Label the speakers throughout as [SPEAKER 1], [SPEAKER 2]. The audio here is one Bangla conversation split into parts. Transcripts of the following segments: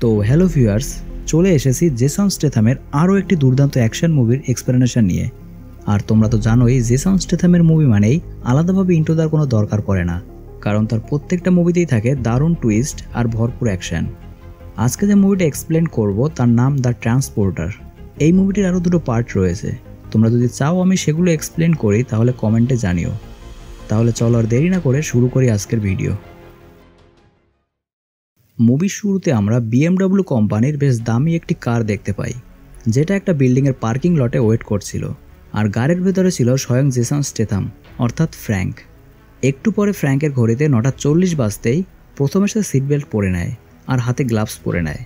[SPEAKER 1] তো হ্যালো ভিউয়ার্স, চলে এসেছি জেসন স্টেথামের আরও একটি দুর্দান্ত অ্যাকশন মুভির এক্সপ্লেনেশন নিয়ে। আর তোমরা তো জানোই জেসন স্টেথামের মুভি মানেই আলাদাভাবে ইন্ট্রো দেওয়ার কোনো দরকার পড়ে না, কারণ তার প্রত্যেকটা মুভিতেই থাকে দারুণ টুইস্ট আর ভরপুর অ্যাকশন। আজকে যে মুভিটা এক্সপ্লেন করব তার নাম দ্য ট্রান্সপোর্টার। এই মুভিটির আরও দুটো পার্ট রয়েছে, তোমরা যদি চাও আমি সেগুলো এক্সপ্লেন করি তাহলে কমেন্টে জানিও। তাহলে চলো আর দেরি না করে শুরু করি আজকের ভিডিও। মুভির শুরুতে আমরা BMW কোম্পানির বেশ দামি একটি কার দেখতে পাই, যেটা একটা বিল্ডিংয়ের পার্কিং লটে ওয়েট করছিল। আর গাড়ির ভেতরে ছিল স্বয়ং জেসন স্টেথাম অর্থাৎ ফ্র্যাঙ্ক। একটু পরে ফ্র্যাঙ্কের ঘড়িতে 9:40 বাজতেই প্রথমে সে সিট বেল্ট পরে নেয় আর হাতে গ্লাভস পরে নেয়।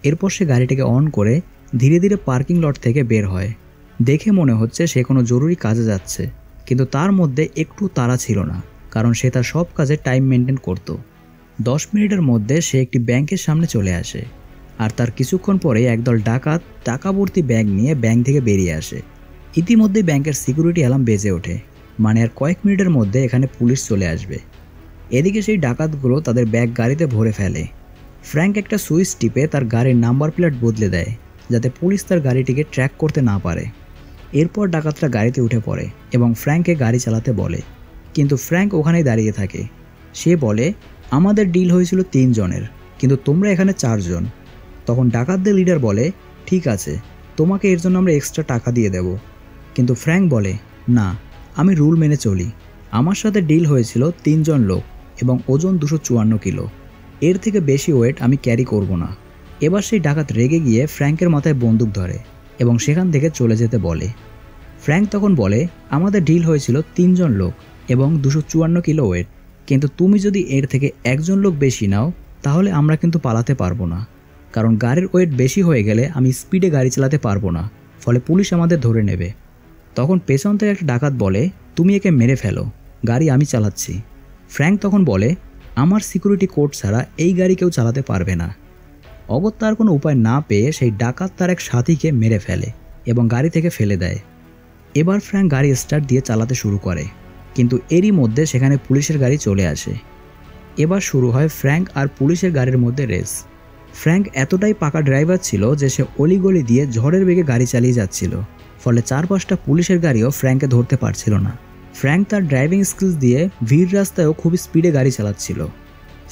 [SPEAKER 1] এরপর সে গাড়িটিকে অন করে ধীরে ধীরে পার্কিং লট থেকে বের হয়। দেখে মনে হচ্ছে সে কোনো জরুরি কাজে যাচ্ছে, কিন্তু তার মধ্যে একটু তাড়া ছিল না, কারণ সে তার সব কাজে টাইম মেনটেন করত। 10 মিনিটের মধ্যে সে একটি ব্যাংকের সামনে চলে আসে, আর তার কিছুক্ষণ পরে একদল ডাকাত টাকা ভর্তি ব্যাগ নিয়ে ব্যাংক থেকে বেরিয়ে আসে। ইতিমধ্যে ব্যাংকের সিকিউরিটি অ্যালার্ম বেজে ওঠে, মানে আর কয়েক মিনিটের মধ্যে এখানে পুলিশ চলে আসবে। এদিকে সেই ডাকাতগুলো তাদের ব্যাগ গাড়িতে ভরে ফেলে। ফ্র্যাঙ্ক একটা সুইচ টিপে তার গাড়ির নাম্বার প্লেট বদলে দেয়, যাতে পুলিশ তার গাড়িটিকে ট্র্যাক করতে না পারে। এরপর ডাকাতরা গাড়িতে উঠে পড়ে এবং ফ্র্যাঙ্ককে গাড়ি চালাতে বলে, কিন্তু ফ্র্যাঙ্ক ওখানেই দাঁড়িয়ে থাকে। সে বলে, আমাদের ডিল হয়েছিল 3 জনের, কিন্তু তোমরা এখানে 4 জন। তখন ডাকাতদের লিডার বলে, ঠিক আছে, তোমাকে এর জন্য আমরা এক্সট্রা টাকা দিয়ে দেব। কিন্তু ফ্র্যাঙ্ক বলে, না, আমি রুল মেনে চলি। আমার সাথে ডিল হয়েছিল 3 জন লোক এবং ওজন 254 কিলো। এর থেকে বেশি ওয়েট আমি ক্যারি করব না। এবার সেই ডাকাত রেগে গিয়ে ফ্র্যাঙ্কের মাথায় বন্দুক ধরে এবং সেখান থেকে চলে যেতে বলে। ফ্র্যাঙ্ক তখন বলে, আমাদের ডিল হয়েছিল 3 জন লোক এবং 254 কিলো ওয়েট, কিন্তু তুমি যদি এর থেকে 1 জন লোক বেশি নাও তাহলে আমরা কিন্তু পালাতে পারবো না, কারণ গাড়ির ওয়েট বেশি হয়ে গেলে আমি স্পিডে গাড়ি চালাতে পারবো না, ফলে পুলিশ আমাদের ধরে নেবে। তখন পেছন থেকে একটা ডাকাত বলে, তুমি একে মেরে ফেলো, গাড়ি আমি চালাচ্ছি। ফ্র্যাঙ্ক তখন বলে, আমার সিকিউরিটি কোড ছাড়া এই গাড়ি কেউ চালাতে পারবে না। অগত্যার কোনো উপায় না পেয়ে সেই ডাকাত তার এক সাথীকে মেরে ফেলে এবং গাড়ি থেকে ফেলে দেয়। এবার ফ্র্যাঙ্ক গাড়ি স্টার্ট দিয়ে চালাতে শুরু করে, কিন্তু এরই মধ্যে সেখানে পুলিশের গাড়ি চলে আসে। এবার শুরু হয় ফ্র্যাঙ্ক আর পুলিশের গাড়ির মধ্যে রেস। ফ্র্যাঙ্ক এতটাই পাকা ড্রাইভার ছিল যে সে অলিগলি দিয়ে ঝড়ের বেগে গাড়ি চালিয়ে যাচ্ছিল, ফলে 4-5টা পুলিশের গাড়িও ফ্র্যাঙ্ককে ধরতে পারছিল না। ফ্র্যাঙ্ক তার ড্রাইভিং স্কিলস দিয়ে ভিড় রাস্তায়ও খুবই স্পিডে গাড়ি চালাচ্ছিল।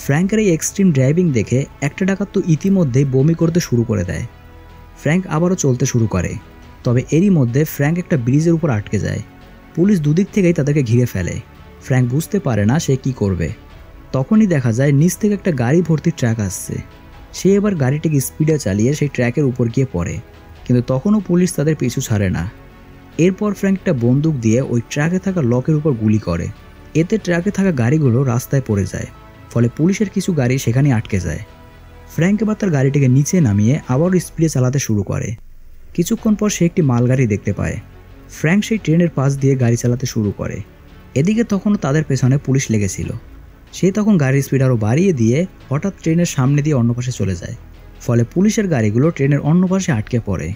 [SPEAKER 1] ফ্র্যাঙ্কের এই এক্সট্রিম ড্রাইভিং দেখে একটা ডাকাত তো ইতিমধ্যেই বমি করতে শুরু করে দেয়। ফ্র্যাঙ্ক আবারও চলতে শুরু করে, তবে এরই মধ্যে ফ্র্যাঙ্ক একটা ব্রিজের উপর আটকে যায়। পুলিশ দুদিক থেকেই তাদেরকে ঘিরে ফেলে। ফ্র্যাঙ্ক বুঝতে পারে না সে কি করবে। তখনই দেখা যায় নিচ থেকে একটা গাড়ি ভর্তি ট্রাক আসছে। সে এবার গাড়িটিকে স্পিডে চালিয়ে সেই ট্র্যাকের উপর গিয়ে পড়ে, কিন্তু তখনও পুলিশ তাদের পিছু ছাড়ে না। এরপর ফ্র্যাঙ্ক একটা বন্দুক দিয়ে ওই ট্রাকে থাকা লকের উপর গুলি করে। এতে ট্রাকে থাকা গাড়িগুলো রাস্তায় পড়ে যায়, ফলে পুলিশের কিছু গাড়ি সেখানে আটকে যায়। ফ্র্যাঙ্ক এবার তার গাড়িটিকে নিচে নামিয়ে আবারও স্পিডে চালাতে শুরু করে। কিছুক্ষণ পর সে একটি মালগাড়ি দেখতে পায়। ফ্র্যাঙ্ক সেই ট্রেনের পাশ দিয়ে গাড়ি চালাতে শুরু করে। এদিকে তখনও তাদের পেছনে পুলিশ লেগেছিল। সে তখন গাড়ির স্পিড আরও বাড়িয়ে দিয়ে হঠাৎ ট্রেনের সামনে দিয়ে অন্য পাশে চলে যায়, ফলে পুলিশের গাড়িগুলো ট্রেনের অন্য পাশে আটকে পড়ে।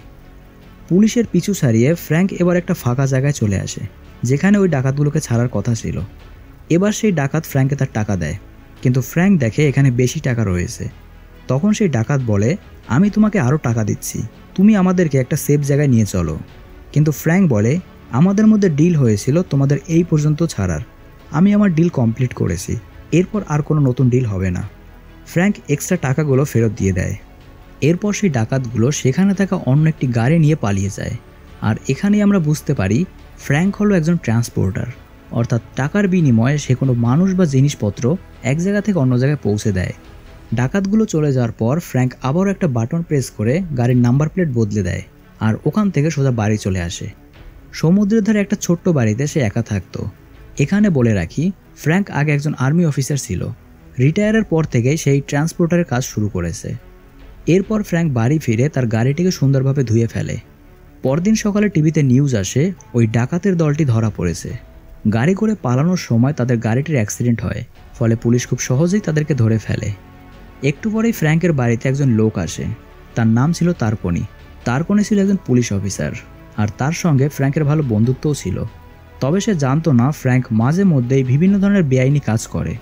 [SPEAKER 1] পুলিশের পিছু ছাড়িয়ে ফ্র্যাঙ্ক এবার একটা ফাঁকা জায়গায় চলে আসে, যেখানে ওই ডাকাতগুলোকে ছাড়ার কথা ছিল। এবার সেই ডাকাত ফ্র্যাঙ্ককে তার টাকা দেয়, কিন্তু ফ্র্যাঙ্ক দেখে এখানে বেশি টাকা রয়েছে। তখন সেই ডাকাত বলে, আমি তোমাকে আরও টাকা দিচ্ছি, তুমি আমাদেরকে একটা সেফ জায়গায় নিয়ে চলো। কিন্তু ফ্র্যাঙ্ক বলে, আমাদের মধ্যে ডিল হয়েছিল তোমাদের এই পর্যন্ত ছাড়ার, আমি আমার ডিল কমপ্লিট করেছি, এরপর আর কোনো নতুন ডিল হবে না। ফ্র্যাঙ্ক এক্সট্রা টাকাগুলো ফেরত দিয়ে দেয়। এরপর সেই ডাকাতগুলো সেখানে থাকা অন্য একটি গাড়ি নিয়ে পালিয়ে যায়। আর এখানেই আমরা বুঝতে পারি ফ্র্যাঙ্ক হলো একজন ট্রান্সপোর্টার, অর্থাৎ টাকার বিনিময়ে সে কোনো মানুষ বা জিনিসপত্র এক জায়গা থেকে অন্য জায়গায় পৌঁছে দেয়। ডাকাতগুলো চলে যাওয়ার পর ফ্র্যাঙ্ক আবারও একটা বাটন প্রেস করে গাড়ির নাম্বার প্লেট বদলে দেয়, আর ওখান থেকে সোজা বাড়ি চলে আসে। সমুদ্রের ধারে একটা ছোট্ট বাড়িতে সে একা থাকতো। এখানে বলে রাখি, ফ্র্যাঙ্ক আগে একজন আর্মি অফিসার ছিল। রিটায়ারের পর থেকেই সেই ট্রান্সপোর্টারের কাজ শুরু করেছে। এরপর ফ্র্যাঙ্ক বাড়ি ফিরে তার গাড়িটিকে সুন্দরভাবে ধুয়ে ফেলে। পরদিন সকালে টিভিতে নিউজ আসে, ওই ডাকাতের দলটি ধরা পড়েছে। গাড়ি করে পালানোর সময় তাদের গাড়িটির অ্যাক্সিডেন্ট হয়, ফলে পুলিশ খুব সহজেই তাদেরকে ধরে ফেলে। একটু পরেই ফ্র্যাঙ্কের বাড়িতে একজন লোক আসে। তার নাম ছিল তারকনি। তারকনি ছিল একজন পুলিশ অফিসার, আর তার সঙ্গে ফ্র্যাঙ্কের ভালো বন্ধুত্বও ছিল। তবে সে জানতো না ফ্র্যাঙ্ক মাঝে মধ্যেই বিভিন্ন ধরনের বেআইনি কাজ করে।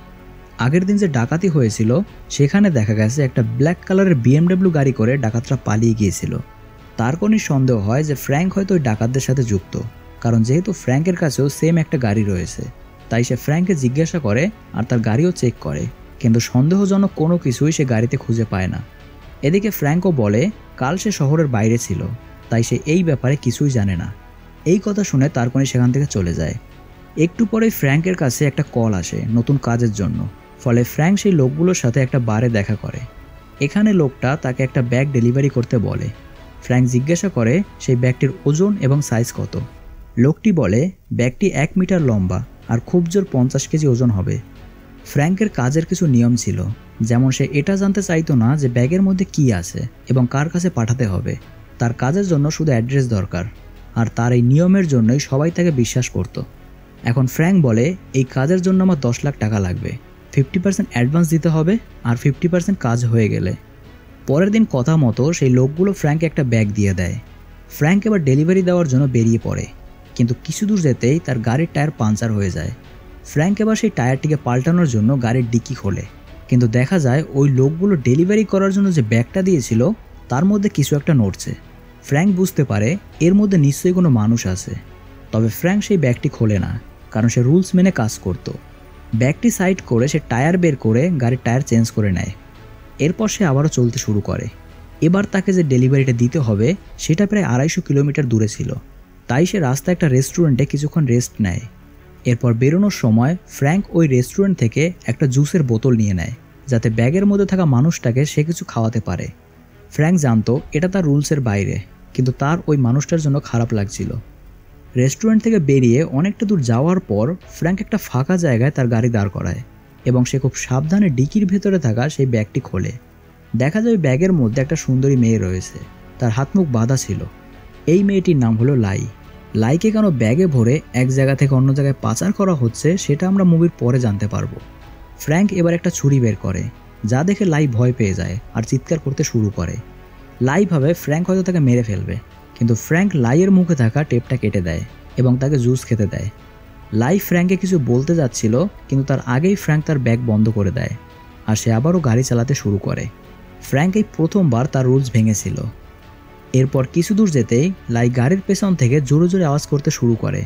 [SPEAKER 1] আগের দিন যে ডাকাতি হয়েছিল সেখানে দেখা গেছে একটা ব্ল্যাক কালারের BMW গাড়ি করে ডাকাতরা পালিয়ে গিয়েছিল। তারকনির সন্দেহ হয় যে ফ্র্যাঙ্ক হয়তো ওই ডাকাতদের সাথে যুক্ত, কারণ যেহেতু ফ্র্যাঙ্কের কাছেও সেম একটা গাড়ি রয়েছে, তাই সে ফ্র্যাঙ্ককে জিজ্ঞাসা করে আর তার গাড়িও চেক করে, কিন্তু সন্দেহজনক কোনো কিছুই সে গাড়িতে খুঁজে পায় না। এদিকে ফ্র্যাঙ্কও বলে কাল সে শহরের বাইরে ছিল, তাই সে এই ব্যাপারে কিছুই জানে না। এই কথা শুনে তারকনি সেখান থেকে চলে যায়। একটু পরেই ফ্র্যাঙ্কের কাছে একটা কল আসে নতুন কাজের জন্য, ফলে ফ্র্যাঙ্ক সেই লোকগুলোর সাথে একটা বারে দেখা করে। এখানে লোকটা তাকে একটা ব্যাগ ডেলিভারি করতে বলে। ফ্র্যাঙ্ক জিজ্ঞাসা করে সেই ব্যাগটির ওজন এবং সাইজ কত। লোকটি বলে ব্যাগটি 1 মিটার লম্বা আর খুব জোর 50 কেজি ওজন হবে। ফ্র্যাঙ্কের কাজের কিছু নিয়ম ছিল, যেমন সে এটা জানতে চাইতো না যে ব্যাগের মধ্যে কি আছে এবং কার কাছে পাঠাতে হবে। তার কাজের জন্য শুধু অ্যাড্রেস দরকার, আর তার এই নিয়মের জন্যই সবাই তাকে বিশ্বাস করত। এখন ফ্র্যাঙ্ক বলে এই কাজের জন্য আমার 10 লাখ টাকা লাগবে, 50% অ্যাডভান্স দিতে হবে আর 50% কাজ হয়ে গেলে। পরের দিন কথা মতো সেই লোকগুলো ফ্র্যাঙ্ককে একটা ব্যাগ দিয়ে দেয়। ফ্র্যাঙ্ক এবার ডেলিভারি দেওয়ার জন্য বেরিয়ে পড়ে, কিন্তু কিছু দূর যেতেই তার গাড়ির টায়ার পাঞ্চার হয়ে যায়। ফ্র্যাঙ্ক এবার সেই টায়ারটিকে পাল্টানোর জন্য গাড়ির ডিকি খোলে, কিন্তু দেখা যায় ওই লোকগুলো ডেলিভারি করার জন্য যে ব্যাগটা দিয়েছিল তার মধ্যে কিছু একটা নড়ছে। ফ্র্যাঙ্ক বুঝতে পারে এর মধ্যে নিশ্চয়ই কোনো মানুষ আছে, তবে ফ্র্যাঙ্ক সেই ব্যাগটি খোলে না, কারণ সে রুলস মেনে কাজ করত। ব্যাগটি সাইড করে সে টায়ার বের করে গাড়ির টায়ার চেঞ্জ করে নেয়। এরপর সে আবারও চলতে শুরু করে। এবার তাকে যে ডেলিভারিটা দিতে হবে সেটা প্রায় 250 কিলোমিটার দূরে ছিল, তাই সে রাস্তায় একটা রেস্টুরেন্টে কিছুক্ষণ রেস্ট নেয়। এরপর বেরোনোর সময় ফ্র্যাঙ্ক ওই রেস্টুরেন্ট থেকে একটা জুসের বোতল নিয়ে নেয়, যাতে ব্যাগের মধ্যে থাকা মানুষটাকে সে কিছু খাওয়াতে পারে। ফ্র্যাঙ্ক জানতো এটা তার রুলসের বাইরে, কিন্তু তার ওই মানুষটার জন্য খারাপ লাগছিল। রেস্টুরেন্ট থেকে বেরিয়ে অনেকটা দূর যাওয়ার পর ফ্র্যাঙ্ক একটা ফাঁকা জায়গায় তার গাড়ি দাঁড় করায় এবং সে খুব সাবধানে ডিকির ভেতরে থাকা সেই ব্যাগটি খোলে। দেখা যায় ব্যাগের মধ্যে একটা সুন্দরী মেয়ে রয়েছে, তার হাত মুখ বাঁধা ছিল। এই মেয়েটির নাম হলো লাই। লাইকে কেন ব্যাগে ভরে এক জায়গা থেকে অন্য জায়গায় পাচার করা হচ্ছে সেটা আমরা মুভির পরে জানতে পারবো। ফ্র্যাঙ্ক এবার একটা ছুরি বের করে, যা দেখে লাই ভয় পেয়ে যায় আর চিৎকার করতে শুরু করে। লাই ভাবে ফ্র্যাঙ্ক হয়তো তাকে মেরে ফেলবে, কিন্তু ফ্র্যাঙ্ক লাইয়ের মুখে থাকা টেপটা কেটে দেয় এবং তাকে জুস খেতে দেয়। লাই ফ্র্যাঙ্ককে কিছু বলতে যাচ্ছিল, কিন্তু তার আগেই ফ্র্যাঙ্ক তার ব্যাগ বন্ধ করে দেয় আর সে আবারও গাড়ি চালাতে শুরু করে। ফ্র্যাঙ্ক এই প্রথমবার তার রুলস ভেঙেছিল। এরপর কিছু দূর যেতেই লাই গাড়ির পেছন থেকে জোরে জোরে আওয়াজ করতে শুরু করে,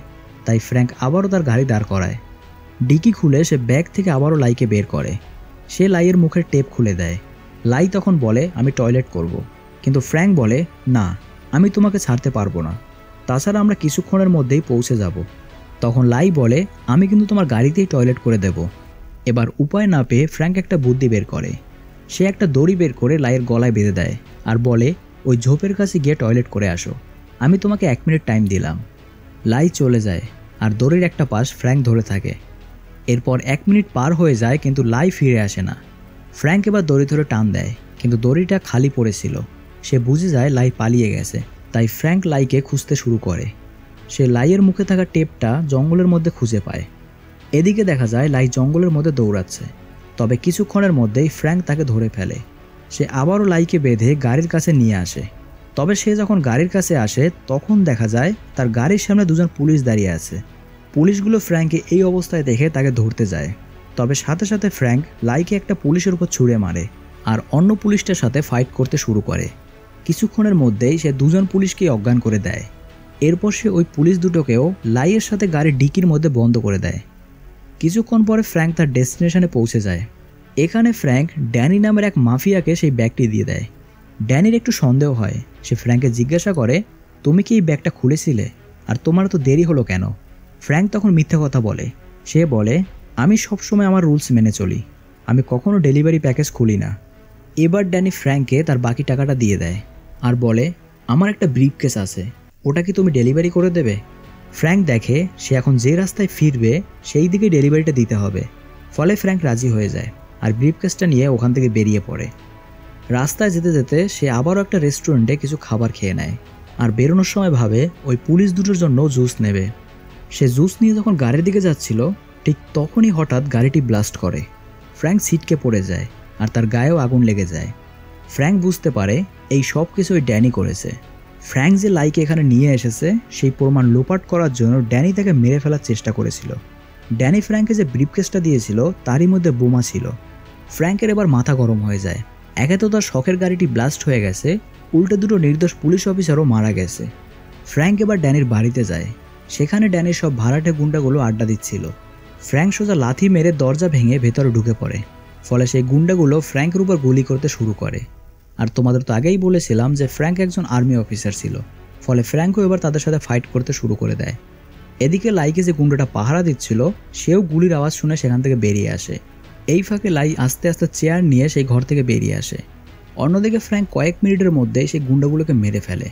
[SPEAKER 1] তাই ফ্র্যাঙ্ক আবারও তার গাড়ি দাঁড় করায়। ডিকি খুলে সে ব্যাগ থেকে আবারও লাইকে বের করে। সে লাইয়ের মুখের টেপ খুলে দেয়। লাই তখন বলে আমি টয়লেট করব, কিন্তু ফ্র্যাঙ্ক বলে না, আমি তোমাকে ছাড়তে পারবো না, তাছাড়া আমরা কিছুক্ষণের মধ্যেই পৌঁছে যাব। তখন লাই বলে আমি কিন্তু তোমার গাড়িতেই টয়লেট করে দেব। এবার উপায় না পেয়ে ফ্র্যাঙ্ক একটা বুদ্ধি বের করে। সে একটা দড়ি বের করে লাইয়ের গলায় বেঁধে দেয় আর বলে ওই ঝোপের কাছে গিয়ে টয়লেট করে আসো, আমি তোমাকে 1 মিনিট টাইম দিলাম। লাই চলে যায় আর দড়ির একটা পাশ ফ্র্যাঙ্ক ধরে থাকে। এরপর 1 মিনিট পার হয়ে যায়, কিন্তু লাই ফিরে আসে না। ফ্র্যাঙ্ক এবার দড়ি ধরে টান দেয়, কিন্তু দড়িটা খালি পড়েছিল। সে বুঝে যায় লাই পালিয়ে গেছে, তাই ফ্র্যাঙ্ক লাইকে খুঁজতে শুরু করে। সে লাইয়ের মুখে থাকা টেপটা জঙ্গলের মধ্যে খুঁজে পায়। এদিকে দেখা যায় লাই জঙ্গলের মধ্যে দৌড়াচ্ছে, তবে কিছুক্ষণের মধ্যেই ফ্র্যাঙ্ক তাকে ধরে ফেলে। সে আবারও লাইকে বেঁধে গাড়ির কাছে নিয়ে আসে, তবে সে যখন গাড়ির কাছে আসে তখন দেখা যায় তার গাড়ির সামনে 2 জন পুলিশ দাঁড়িয়ে আছে। পুলিশগুলো ফ্র্যাঙ্ককে এই অবস্থায় দেখে তাকে ধরতে যায়, তবে সাথে সাথে ফ্র্যাঙ্ক লাইকে একটা পুলিশের উপর ছুঁড়ে মারে আর অন্য পুলিশটার সাথে ফাইট করতে শুরু করে। কিছুক্ষণের মধ্যেই সে 2 জন পুলিশকে অজ্ঞান করে দেয়। এরপর সে ওই পুলিশ দুটোকেও লাইয়ের সাথে গাড়ির ডিকির মধ্যে বন্ধ করে দেয়। কিছুক্ষণ পরে ফ্র্যাঙ্ক তার ডেস্টিনেশনে পৌঁছে যায়। এখানে ফ্র্যাঙ্ক ড্যানি নামের এক মাফিয়াকে সেই ব্যাগটি দিয়ে দেয়। ড্যানির একটু সন্দেহ হয়। সে ফ্র্যাঙ্ককে জিজ্ঞাসা করে তুমি কি এই ব্যাগটা খুলেছিলে, আর তোমার তো দেরি হলো কেন? ফ্র্যাঙ্ক তখন মিথ্যা কথা বলে। সে বলে আমি সবসময় আমার রুলস মেনে চলি, আমি কখনো ডেলিভারি প্যাকেজ খুলি না। এবার ড্যানি ফ্র্যাঙ্ককে তার বাকি টাকাটা দিয়ে দেয় আর বলে আমার একটা ব্রিফকেস আছে, ওটা কি তুমি ডেলিভারি করে দেবে? ফ্র্যাঙ্ক দেখে সে এখন যে রাস্তায় ফিরবে সেই দিকে ডেলিভারিটা দিতে হবে, ফলে ফ্র্যাঙ্ক রাজি হয়ে যায় আর ব্রিফকেসটা নিয়ে ওখান থেকে বেরিয়ে পড়ে। রাস্তায় যেতে যেতে সে আবারও একটা রেস্টুরেন্টে কিছু খাবার খেয়ে নেয় আর বেরোনোর সময় ভাবে ওই পুলিশ দুটোর জন্য জুস নেবে। সে জুস নিয়ে যখন গাড়ির দিকে যাচ্ছিল ঠিক তখনই হঠাৎ গাড়িটি ব্লাস্ট করে। ফ্র্যাঙ্ক ছিটকে পড়ে যায় আর তার গায়েও আগুন লেগে যায়। ফ্র্যাঙ্ক বুঝতে পারে এই সব কিছু ওই ড্যানি করেছে। ফ্র্যাঙ্ক যে লাইকে এখানে নিয়ে এসেছে সেই প্রমাণ লোপাট করার জন্য ড্যানি তাকে মেরে ফেলার চেষ্টা করেছিল। ড্যানি ফ্র্যাঙ্কে যে ব্রিফকেসটা দিয়েছিল তারই মধ্যে বোমা ছিল। ফ্র্যাঙ্কের এবার মাথা গরম হয়ে যায়। একে তো তার শখের গাড়িটি ব্লাস্ট হয়ে গেছে, উল্টে দুটো নির্দোষ পুলিশ অফিসারও মারা গেছে। ফ্র্যাঙ্ক এবার ড্যানির বাড়িতে যায়। সেখানে ড্যানির সব ভাড়াটে গুন্ডাগুলো আড্ডা দিচ্ছিল। ফ্র্যাঙ্ক সোজা লাথি মেরে দরজা ভেঙে ভেতরে ঢুকে পড়ে। ফলে সেই গুন্ডাগুলো ফ্র্যাঙ্কের উপর গুলি করতে শুরু করে। আর তোমাদের তো আগেই বলেছিলাম যে ফ্র্যাঙ্ক একজন আর্মি অফিসার ছিল, ফলে ফ্র্যাঙ্কও এবার তাদের সাথে ফাইট করতে শুরু করে দেয়। এদিকে লাইকে যে গুন্ডাটা পাহারা দিচ্ছিল সেও গুলির আওয়াজ শুনে সেখান থেকে বেরিয়ে আসে। এই ফাঁকে লাই আস্তে আস্তে চেয়ার নিয়ে সেই ঘর থেকে বেরিয়ে আসে। অন্যদিকে ফ্র্যাঙ্ক কয়েক মিনিটের মধ্যেই সেই গুন্ডাগুলোকে মেরে ফেলে।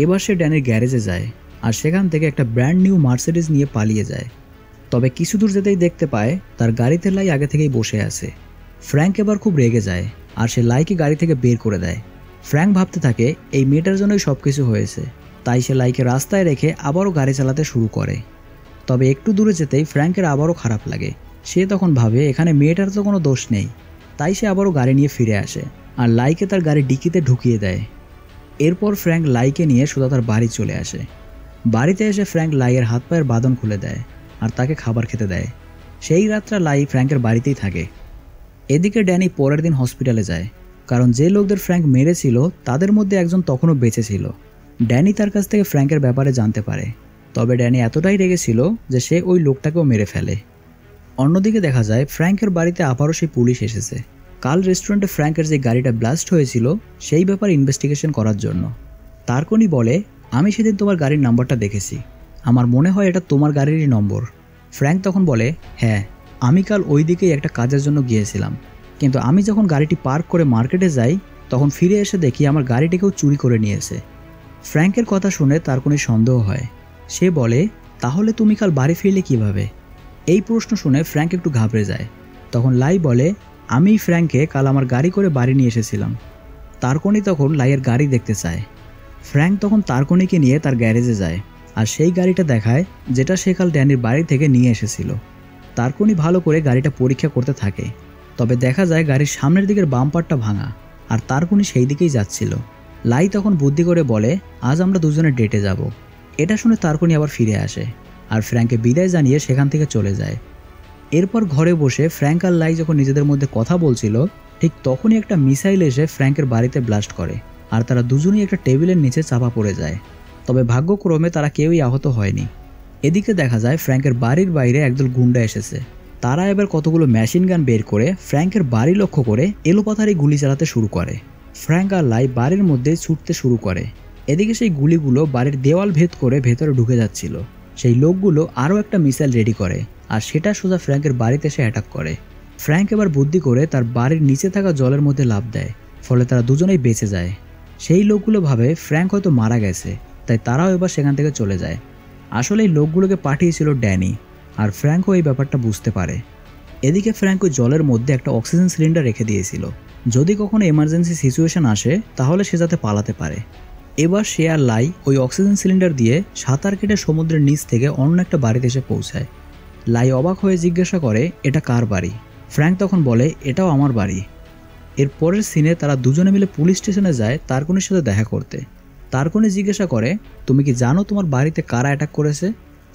[SPEAKER 1] এবার সে ড্যানির গ্যারেজে যায় আর সেখান থেকে একটা ব্র্যান্ড নিউ মার্সিডিজ নিয়ে পালিয়ে যায়। তবে কিছু দূর যেতেই দেখতে পায় তার গাড়িতে লাই আগে থেকেই বসে আছে। ফ্র্যাঙ্ক এবার খুব রেগে যায় আর সে লাইকে গাড়ি থেকে বের করে দেয়। ফ্র্যাঙ্ক ভাবতে থাকে এই মেয়েটার জন্যই সব কিছু হয়েছে, তাই সে লাইকে রাস্তায় রেখে আবারও গাড়ি চালাতে শুরু করে। তবে একটু দূরে যেতেই ফ্র্যাঙ্কের আবারও খারাপ লাগে। সে তখন ভাবে এখানে মেয়েটার তো কোনো দোষ নেই, তাই সে আবারও গাড়ি নিয়ে ফিরে আসে আর লাইকে তার গাড়ি ডিকিতে ঢুকিয়ে দেয়। এরপর ফ্র্যাঙ্ক লাইকে নিয়ে সোজা তার বাড়ি চলে আসে। বাড়িতে এসে ফ্র্যাঙ্ক লাইয়ের হাত পায়ের বাঁধন খুলে দেয় আর তাকে খাবার খেতে দেয়। সেই রাতটা লাই ফ্র্যাঙ্কের বাড়িতেই থাকে। এদিকে ড্যানি পরের দিন হসপিটালে যায়, কারণ যে লোকদের ফ্র্যাঙ্ক মেরেছিল তাদের মধ্যে একজন তখনও বেঁচে ছিল। ড্যানি তার কাছ থেকে ফ্র্যাঙ্কের ব্যাপারে জানতে পারে। তবে ড্যানি এতটাই রেগেছিল যে সে ওই লোকটাকেও মেরে ফেলে। অন্যদিকে দেখা যায় ফ্র্যাঙ্কের বাড়িতে আবারও সেই পুলিশ এসেছে, কাল রেস্টুরেন্টে ফ্র্যাঙ্কের যে গাড়িটা ব্লাস্ট হয়েছিল সেই ব্যাপারে ইনভেস্টিগেশন করার জন্য। তারকনি বলে, আমি সেদিন তোমার গাড়ির নাম্বারটা দেখেছি, আমার মনে হয় এটা তোমার গাড়িরই নম্বর। ফ্র্যাঙ্ক তখন বলে, হ্যাঁ, আমি কাল ওই দিকেই একটা কাজের জন্য গিয়েছিলাম, কিন্তু আমি যখন গাড়িটি পার্ক করে মার্কেটে যাই তখন ফিরে এসে দেখি আমার গাড়িটিকেও চুরি করে নিয়েছে। ফ্র্যাঙ্কের কথা শুনে তারকনি সন্দেহ হয়। সে বলে, তাহলে তুমি কাল বাড়ি ফিরলে কিভাবে? এই প্রশ্ন শুনে ফ্র্যাঙ্ক একটু ঘাবড়ে যায়। তখন লাই বলে, আমি ফ্র্যাঙ্ককে কাল আমার গাড়ি করে বাড়ি নিয়ে এসেছিলাম। তারকনি তখন লাইয়ের গাড়ি দেখতে চায়। ফ্র্যাঙ্ক তখন তারকনিকে নিয়ে তার গ্যারেজে যায় আর সেই গাড়িটা দেখায় যেটা সে কাল ড্যানির বাড়ি থেকে নিয়ে এসেছিল। তারকনি ভালো করে গাড়িটা পরীক্ষা করতে থাকে। তবে দেখা যায় গাড়ির সামনের দিকের বাম্পারটা ভাঙা আর তারকনি সেই দিকেই যাচ্ছিল। লাই তখন বুদ্ধি করে বলে, আজ আমরা দুজনে ডেটে যাব। এটা শুনে তারকনি আবার ফিরে আসে আর ফ্র্যাঙ্ককে বিদায় জানিয়ে সেখান থেকে চলে যায়। এরপর ঘরে বসে ফ্র্যাঙ্ক আর লাই যখন নিজেদের মধ্যে কথা বলছিল ঠিক তখনই একটা মিসাইল এসে ফ্র্যাঙ্কের বাড়িতে ব্লাস্ট করে আর তারা দুজনেই একটা টেবিলের নিচে চাপা পড়ে যায়। তবে ভাগ্যক্রমে তারা কেউই আহত হয়নি। এদিকে দেখা যায় ফ্র্যাঙ্কের বাড়ির বাইরে একদল গুন্ডা এসেছে। তারা এবার কতগুলো মেশিন গান বের করে ফ্র্যাঙ্কের বাড়ি লক্ষ্য করে এলোপাথারি গুলি চালাতে শুরু করে। ফ্র্যাঙ্ক আর লাই বাড়ির মধ্যে ছুটতে শুরু করে। এদিকে সেই গুলিগুলো বাড়ির দেওয়াল ভেদ করে ভেতরে ঢুকে যাচ্ছিল। সেই লোকগুলো আরও একটা মিসাইল রেডি করে আর সেটা সোজা ফ্র্যাঙ্কের বাড়িতে এসে অ্যাটাক করে। ফ্র্যাঙ্ক এবার বুদ্ধি করে তার বাড়ির নিচে থাকা জলের মধ্যে লাফ দেয়, ফলে তারা দুজনেই বেঁচে যায়। সেই লোকগুলো ভাবে ফ্র্যাঙ্ক হয়তো মারা গেছে, তাই তারাও এবার সেখান থেকে চলে যায়। আসলে এই লোকগুলোকে পাঠিয়েছিল ড্যানি, আর ফ্র্যাঙ্কও এই ব্যাপারটা বুঝতে পারে। এদিকে ফ্র্যাঙ্ক ওই জলের মধ্যে একটা অক্সিজেন সিলিন্ডার রেখে দিয়েছিল, যদি কখনো এমার্জেন্সি সিচুয়েশন আসে তাহলে সে যাতে পালাতে পারে। এবার সে আর লাই ওই অক্সিজেন সিলিন্ডার দিয়ে সাঁতার কেটে সমুদ্রের নিচ থেকে অন্য একটা বাড়িতে এসে পৌঁছায়। লাই অবাক হয়ে জিজ্ঞাসা করে, এটা কার বাড়ি? ফ্র্যাঙ্ক তখন বলে, এটাও আমার বাড়ি। এর পরের সিনে তারা দুজনে মিলে পুলিশ স্টেশনে যায় তারকনির সাথে দেখা করতে। তারকনি জিজ্ঞাসা করে, তুমি কি জানো তোমার বাড়িতে কারা অ্যাটাক করেছে?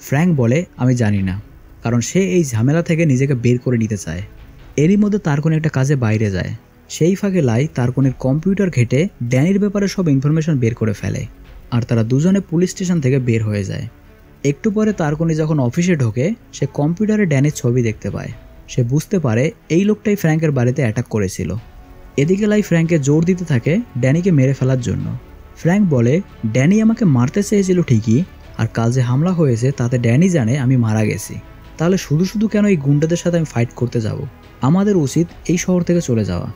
[SPEAKER 1] ফ্র্যাঙ্ক বলে, আমি জানি না, কারণ সে এই ঝামেলা থেকে নিজেকে বের করে নিতে চায়। এরই মধ্যে তারকনি একটা কাজে বাইরে যায়। সেই ফাঁকে লাই তারকনির কম্পিউটার ঘেটে ড্যানির ব্যাপারে সব ইনফরমেশন বের করে ফেলে আর তারা দুজনে পুলিশ স্টেশন থেকে বের হয়ে যায়। একটু পরে তারকনি যখন অফিসে ঢোকে সে কম্পিউটারে ড্যানির ছবি দেখতে পায়। সে বুঝতে পারে এই লোকটাই ফ্র্যাঙ্কের বাড়িতে অ্যাটাক করেছিল। এদিকে লাই ফ্র্যাঙ্ককে জোর দিতে থাকে ড্যানিকে মেরে ফেলার জন্য। ফ্র্যাঙ্ক বলে, ড্যানি আমাকে মারতে চেয়েছিল ঠিকই, আর কাল যে হামলা হয়েছে তাতে ড্যানি জানে আমি মারা গেছি, তাহলে শুধু শুধু কেন এই গুন্ডাদের সাথে আমি ফাইট করতে যাব? আমাদের উচিত এই শহর থেকে চলে যাওয়া।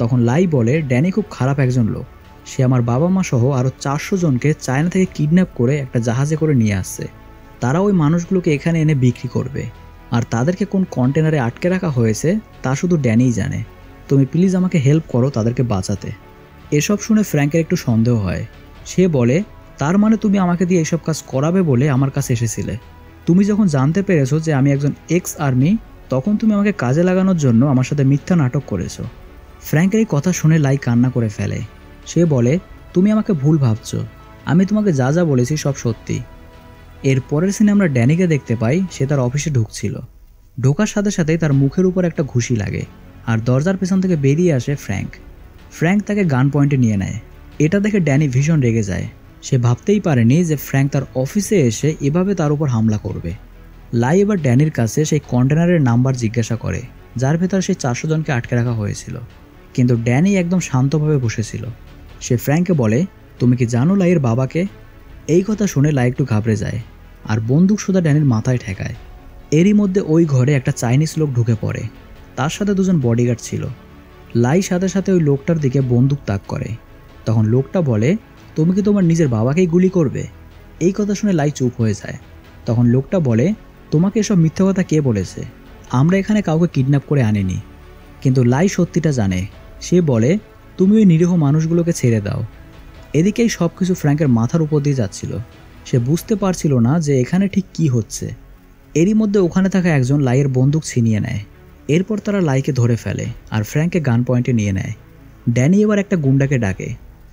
[SPEAKER 1] তখন লাই বলে, ড্যানি খুব খারাপ একজন লোক, সে আমার বাবা মা সহ আরও 400 জনকে চায়না থেকে কিডন্যাপ করে একটা জাহাজে করে নিয়ে আসছে। তারা ওই মানুষগুলোকে এখানে এনে বিক্রি করবে, আর তাদেরকে কোন কন্টেনারে আটকে রাখা হয়েছে তা শুধু ড্যানিই জানে। তুমি প্লিজ আমাকে হেল্প করো তাদেরকে বাঁচাতে। এসব শুনে ফ্র্যাঙ্কের একটু সন্দেহ হয়। সে বলে, তার মানে তুমি আমাকে দিয়ে এইসব কাজ করাবে বলে আমার কাছে এসেছিলে? তুমি যখন জানতে পেরেছো যে আমি একজন এক্স আর্মি, তখন তুমি আমাকে কাজে লাগানোর জন্য আমার সাথে মিথ্যা নাটক করেছো। ফ্র্যাঙ্কের এই কথা শুনে লাই কান্না করে ফেলে। সে বলে, তুমি আমাকে ভুল ভাবছো, আমি তোমাকে যা যা বলেছি সব সত্যি। এর পরের সিনে আমরা ড্যানিকে দেখতে পাই, সে তার অফিসে ঢুকছিল। ঢোকার সাথে সাথেই তার মুখের উপর একটা ঘুষি লাগে, আর দরজার পেছন থেকে বেরিয়ে আসে ফ্র্যাঙ্ক। ফ্র্যাঙ্ক তাকে গান পয়েন্টে নিয়ে নেয়। এটা দেখে ড্যানি ভীষণ রেগে যায়। সে ভাবতেই পারেনি যে ফ্র্যাঙ্ক তার অফিসে এসে এভাবে তার উপর হামলা করবে। লাই এবার ড্যানির কাছে সেই কন্টেনারের নাম্বার জিজ্ঞাসা করে, যার ভেতর সেই 400 জনকে আটকে রাখা হয়েছিল। কিন্তু ড্যানি একদম শান্তভাবে বসেছিল। সে ফ্র্যাঙ্ককে বলে, তুমি কি জানো লাইয়ের বাবাকে? এই কথা শুনে লাই একটু ঘাবড়ে যায়, আর বন্দুক সোজা ড্যানির মাথায় ঠেকায়। এরই মধ্যে ওই ঘরে একটা চাইনিজ লোক ঢুকে পড়ে। তার সাথে 2জন বডিগার্ড ছিল। লাই সাথে সাথে ওই লোকটার দিকে বন্দুক তাক করে। তখন লোকটা বলে, তুমি কি তোমার নিজের বাবাকেই গুলি করবে? এই কথা শুনে লাই চুপ হয়ে যায়। তখন লোকটা বলে, তোমাকে এসব মিথ্যা কথা কে বলেছে? আমরা এখানে কাউকে কিডন্যাপ করে আনিনি। কিন্তু লাই সত্যিটা জানে। সে বলে, তুমি ওই নিরীহ মানুষগুলোকে ছেড়ে দাও। এদিকেই সব কিছু ফ্র্যাঙ্কের মাথার উপর দিয়ে যাচ্ছিল। সে বুঝতে পারছিল না যে এখানে ঠিক কি হচ্ছে। এরই মধ্যে ওখানে থাকা একজন লাইয়ের বন্দুক ছিনিয়ে নেয়। এরপর তারা লাইকে ধরে ফেলে আর ফ্র্যাঙ্ককে গান পয়েন্টে নিয়ে নেয়। ড্যানি এবার একটা গুন্ডাকে ডাকে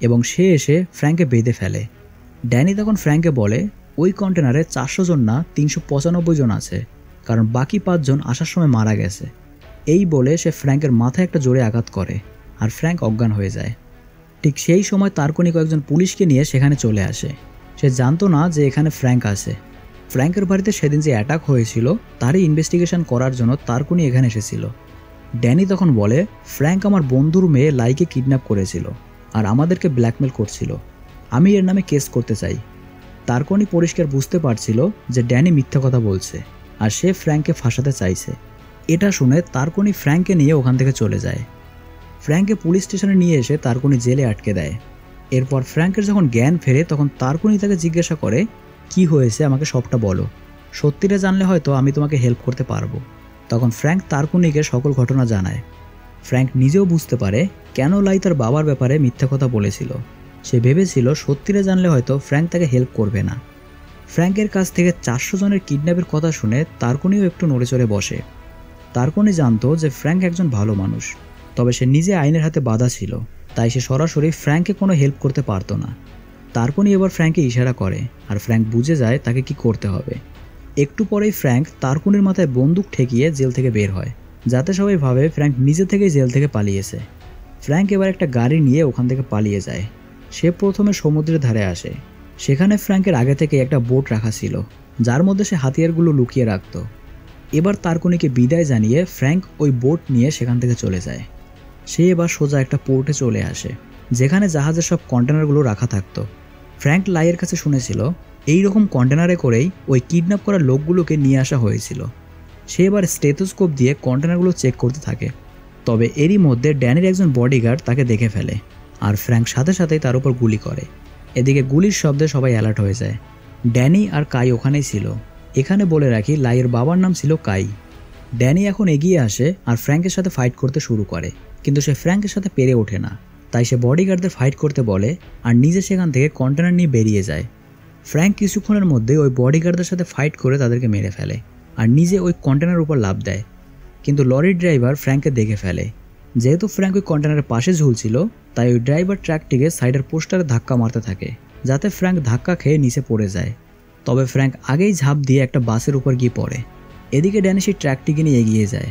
[SPEAKER 1] এবং সে এসে ফ্র্যাঙ্ককে বেঁধে ফেলে। ড্যানি তখন ফ্র্যাঙ্ককে বলে, ওই কন্টেনারে 400 জন না 395 জন আছে, কারণ বাকি 5 জন আসার সময় মারা গেছে। এই বলে সে ফ্র্যাঙ্কের মাথায় একটা জোরে আঘাত করে আর ফ্র্যাঙ্ক অজ্ঞান হয়ে যায়। ঠিক সেই সময় তারকনি কয়েকজন পুলিশকে নিয়ে সেখানে চলে আসে। সে জানতো না যে এখানে ফ্র্যাঙ্ক আছে। ফ্র্যাঙ্কের বাড়িতে সেদিন যে অ্যাটাক হয়েছিল তারই ইনভেস্টিগেশন করার জন্য তারকনি এখানে এসেছিল। ড্যানি তখন বলে, ফ্র্যাঙ্ক আমার বন্ধুর মেয়ে লাইকে কিডন্যাপ করেছিল আর আমাদেরকে ব্ল্যাকমেল করছিল। আমি এর নামে কেস করতে চাই। তারকনি পরিষ্কার বুঝতে পারছিল যে ড্যানি মিথ্যা কথা বলছে আর সে ফ্র্যাঙ্ককে ফাঁসাতে চাইছে। এটা শুনে তারকনি ফ্র্যাঙ্ককে নিয়ে ওখান থেকে চলে যায়। ফ্র্যাঙ্ককে পুলিশ স্টেশনে নিয়ে এসে তারকনি জেলে আটকে দেয়। এরপর ফ্র্যাঙ্কের যখন জ্ঞান ফেরে তখন তারকনি তাকে জিজ্ঞাসা করে, কি হয়েছে আমাকে সবটা বলো, সত্যিটা জানলে হয়তো আমি তোমাকে হেল্প করতে পারবো। তখন ফ্র্যাঙ্ক তারকনিকে সকল ঘটনা জানায়। ফ্র্যাঙ্ক নিজেও বুঝতে পারে কেন লাই তার বাবার ব্যাপারে মিথ্যা কথা বলেছিল। সে ভেবেছিল সত্যিটা জানলে হয়তো ফ্র্যাঙ্ক তাকে হেল্প করবে না। ফ্র্যাঙ্কের কাছ থেকে 400 জনের কিডন্যাপের কথা শুনে তারকনিও একটু নড়েচড়ে বসে। তারকনি জানতো যে ফ্র্যাঙ্ক একজন ভালো মানুষ, তবে সে নিজে আইনের হাতে বাঁধা ছিল, তাই সে সরাসরি ফ্র্যাঙ্ককে কোনো হেল্প করতে পারতো না। তারকনি এবার ফ্র্যাঙ্ককে ইশারা করে আর ফ্র্যাঙ্ক বুঝে যায় তাকে কি করতে হবে। একটু পরেই ফ্র্যাঙ্ক তারকনির মাথায় বন্দুক ঠেকিয়ে জেল থেকে বের হয়, যাতে সবাই ভাবে ফ্র্যাঙ্ক নিজে থেকেই জেল থেকে পালিয়েছে। ফ্র্যাঙ্ক এবার একটা গাড়ি নিয়ে ওখান থেকে পালিয়ে যায়। সে প্রথমে সমুদ্রের ধারে আসে। সেখানে ফ্র্যাঙ্কের আগে থেকে একটা বোট রাখা ছিল, যার মধ্যে সে হাতিয়ারগুলো লুকিয়ে রাখত। এবার তারকনিকে বিদায় জানিয়ে ফ্র্যাঙ্ক ওই বোট নিয়ে সেখান থেকে চলে যায়। সে এবার সোজা একটা পোর্টে চলে আসে, যেখানে জাহাজের সব কন্টেনারগুলো রাখা থাকতো। ফ্র্যাঙ্ক লাইয়ের কাছে শুনেছিল এই রকম কন্টেনারে করেই ওই কিডন্যাপ করা লোকগুলোকে নিয়ে আসা হয়েছিল। সে এবার স্টেথোস্কোপ দিয়ে কন্টেনারগুলো চেক করতে থাকে। তবে এরই মধ্যে ড্যানির একজন বডিগার্ড তাকে দেখে ফেলে আর ফ্র্যাঙ্ক সাথে সাথেই তার উপর গুলি করে। এদিকে গুলির শব্দে সবাই অ্যালার্ট হয়ে যায়। ড্যানি আর কাই ওখানেই ছিল। এখানে বলে রাখি, লাইয়ের বাবার নাম ছিল কাই। ড্যানি এখন এগিয়ে আসে আর ফ্র্যাঙ্কের সাথে ফাইট করতে শুরু করে, কিন্তু সে ফ্র্যাঙ্কের সাথে পেরে ওঠে না। তাই সে বডিগার্ডদের ফাইট করতে বলে আর নিজে সেখান থেকে কন্টেনার নিয়ে বেরিয়ে যায়। ফ্র্যাঙ্ক কিছুক্ষণের মধ্যে ওই বডিগার্ডদের সাথে ফাইট করে তাদেরকে মেরে ফেলে আর নিজে ওই কন্টেনারের উপর লাফ দেয়। কিন্তু লরির ড্রাইভার ফ্র্যাঙ্ককে দেখে ফেলে। যেহেতু ফ্র্যাঙ্ক ওই কন্টেনারের পাশে ঝুলছিল, তাই ওই ড্রাইভার ট্র্যাকটিকে সাইডের পোস্টারে ধাক্কা মারতে থাকে, যাতে ফ্র্যাঙ্ক ধাক্কা খেয়ে নিচে পড়ে যায়। তবে ফ্র্যাঙ্ক আগেই ঝাঁপ দিয়ে একটা বাসের উপর গিয়ে পড়ে। এদিকে ড্যানি সেই ট্র্যাকটিকে নিয়ে এগিয়ে যায়।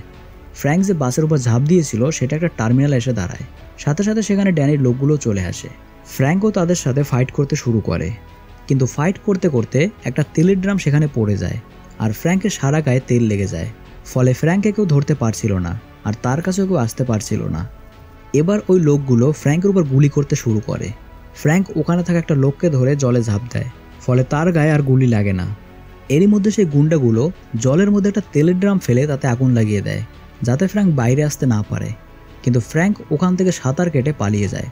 [SPEAKER 1] ফ্র্যাঙ্ক যে বাসের উপর ঝাঁপ দিয়েছিল সেটা একটা টার্মিনালে এসে দাঁড়ায়। সাথে সাথে সেখানে ড্যানির লোকগুলো চলে আসে। ফ্র্যাঙ্কও তাদের সাথে ফাইট করতে শুরু করে, কিন্তু ফাইট করতে করতে একটা তেলের ড্রাম সেখানে পড়ে যায় আর ফ্র্যাঙ্কের সারা গায়ে তেল লেগে যায়। ফলে ফ্র্যাঙ্ককে কেউ ধরতে পারছিল না আর তার কাছেও কেউ আসতে পারছিল না। এবার ওই লোকগুলো ফ্র্যাঙ্কের উপর গুলি করতে শুরু করে। ফ্র্যাঙ্ক ওখানে থাকা একটা লোককে ধরে জলে ঝাঁপ দেয়, ফলে তার গায়ে আর গুলি লাগে না। এরই মধ্যে সেই গুন্ডাগুলো জলের মধ্যে একটা তেলের ড্রাম ফেলে তাতে আগুন লাগিয়ে দেয়, যাতে ফ্র্যাঙ্ক বাইরে আসতে না পারে। কিন্তু ফ্র্যাঙ্ক ওখান থেকে সাঁতার কেটে পালিয়ে যায়।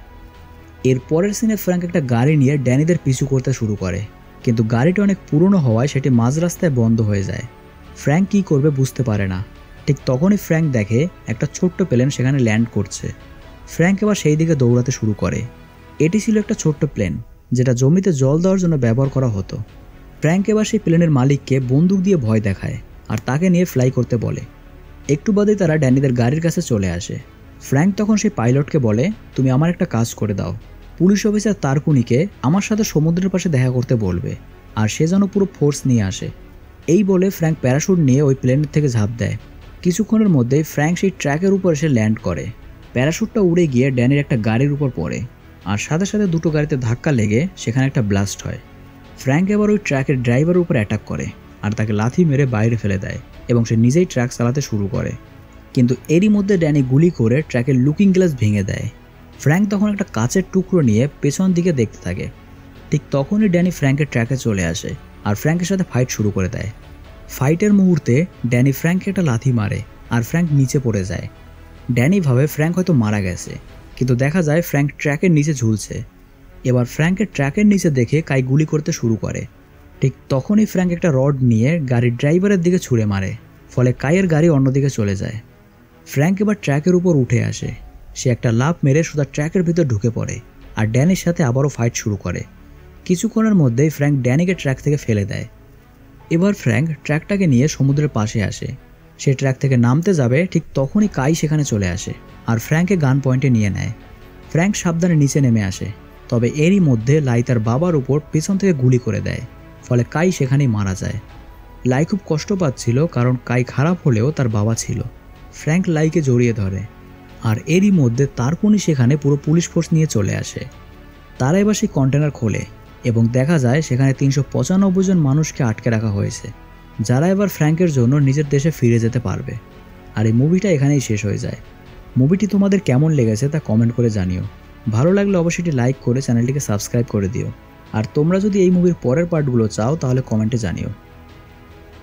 [SPEAKER 1] এর পরের সিনে ফ্র্যাঙ্ক একটা গাড়ি নিয়ে ড্যানিদের পিছু করতে শুরু করে, কিন্তু গাড়িটা অনেক পুরনো হওয়ায় সেটি মাঝ রাস্তায় বন্ধ হয়ে যায়। ফ্র্যাঙ্ক কী করবে বুঝতে পারে না। ঠিক তখনই ফ্র্যাঙ্ক দেখে একটা ছোট্ট প্লেন সেখানে ল্যান্ড করছে। ফ্র্যাঙ্ক এবার সেই দিকে দৌড়াতে শুরু করে। এটি ছিল একটা ছোট্ট প্লেন, যেটা জমিতে জল দেওয়ার জন্য ব্যবহার করা হতো। ফ্র্যাঙ্ক এবার সেই প্লেনের মালিককে বন্দুক দিয়ে ভয় দেখায় আর তাকে নিয়ে ফ্লাই করতে বলে। একটু বাদেই তারা ড্যানিদের গাড়ির কাছে চলে আসে। ফ্র্যাঙ্ক তখন সেই পাইলটকে বলে, তুমি আমার একটা কাজ করে দাও, পুলিশ অফিসার তারকুনিকে আমার সাথে সমুদ্রের পাশে দেখা করতে বলবে। আর সে যেন পুরো ফোর্স নিয়ে আসে। এই বলে ফ্র্যাঙ্ক প্যারাশুট নিয়ে ওই প্লেনের থেকে ঝাঁপ দেয়। কিছুক্ষণের মধ্যেই ফ্র্যাঙ্ক সেই ট্র্যাকের উপর এসে ল্যান্ড করে। প্যারাশুটটা উড়ে গিয়ে ড্যানির একটা গাড়ির উপর পড়ে, আর সাথে সাথে দুটো গাড়িতে ধাক্কা লেগে সেখানে একটা ব্লাস্ট হয়। ফ্র্যাঙ্ক এবার ওই ট্র্যাকের ড্রাইভারের উপর অ্যাটাক করে আর তাকে লাথি মেরে বাইরে ফেলে দেয় এবং সে নিজেই ট্র্যাক চালাতে শুরু করে। কিন্তু এরই মধ্যে ড্যানি গুলি করে ট্র্যাকের লুকিং গ্লাস ভেঙে দেয়। ফ্র্যাঙ্ক তখন একটা কাচের টুকরো নিয়ে পেছন দিকে দেখতে থাকে। ঠিক তখনই ড্যানি ফ্র্যাঙ্কের ট্র্যাকে চলে আসে আর ফ্র্যাঙ্কের সাথে ফাইট শুরু করে দেয়। ফাইটের মুহূর্তে ড্যানি ফ্র্যাঙ্ককে একটা লাথি মারে আর ফ্র্যাঙ্ক নিচে পড়ে যায়। ড্যানি ভাবে ফ্র্যাঙ্ক হয়তো মারা গেছে, কিন্তু দেখা যায় ফ্র্যাঙ্ক ট্র্যাকের নিচে ঝুলছে। এবার ফ্র্যাঙ্কের ট্র্যাকের নিচে দেখে কাই গুলি করতে শুরু করে। ঠিক তখনই ফ্র্যাঙ্ক একটা রড নিয়ে গাড়ির ড্রাইভারের দিকে ছুঁড়ে মারে, ফলে কাইয়ের গাড়ি অন্যদিকে চলে যায়। ফ্র্যাঙ্ক এবার ট্র্যাকের উপর উঠে আসে। সে একটা লাফ মেরে সোজা ট্র্যাকের ভিতর ঢুকে পড়ে আর ড্যানির সাথে আবারও ফাইট শুরু করে। কিছুক্ষণের মধ্যেই ফ্র্যাঙ্ক ড্যানিকে ট্র্যাক থেকে ফেলে দেয়। এবার ফ্র্যাঙ্ক ট্র্যাকটাকে নিয়ে সমুদ্রের পাশে আসে। সে ট্র্যাক থেকে নামতে যাবে, ঠিক তখনই কাই সেখানে চলে আসে আর ফ্র্যাঙ্ককে গান পয়েন্টে নিয়ে নেয়। ফ্র্যাঙ্ক সাবধানে নিচে নেমে আসে, তবে এরই মধ্যে লাই তার বাবার উপর পিছন থেকে গুলি করে দেয়, ফলে কাই সেখানেই মারা যায়। লাই খুব কষ্ট পাচ্ছিল, কারণ কাই খারাপ হলেও তার বাবা ছিল। ফ্র্যাঙ্ক লাইকে জড়িয়ে ধরে, আর এরই মধ্যে তারপরই সেখানে পুরো পুলিশ ফোর্স নিয়ে চলে আসে। তারা এবার সেই কন্টেনার খোলে এবং দেখা যায় সেখানে 395 জন মানুষকে আটকে রাখা হয়েছে, যারা এবার ফ্র্যাঙ্কের জন্য নিজের দেশে ফিরে যেতে পারবে। আর এই মুভিটা এখানেই শেষ হয়ে যায়। মুভিটি তোমাদের কেমন লেগেছে তা কমেন্ট করে জানিও। ভালো লাগলে অবশ্যই লাইক করে চ্যানেলটিকে সাবস্ক্রাইব করে দিও। আর তোমরা যদি এই মুভির পরের পার্টগুলো চাও তাহলে কমেন্টে জানিও।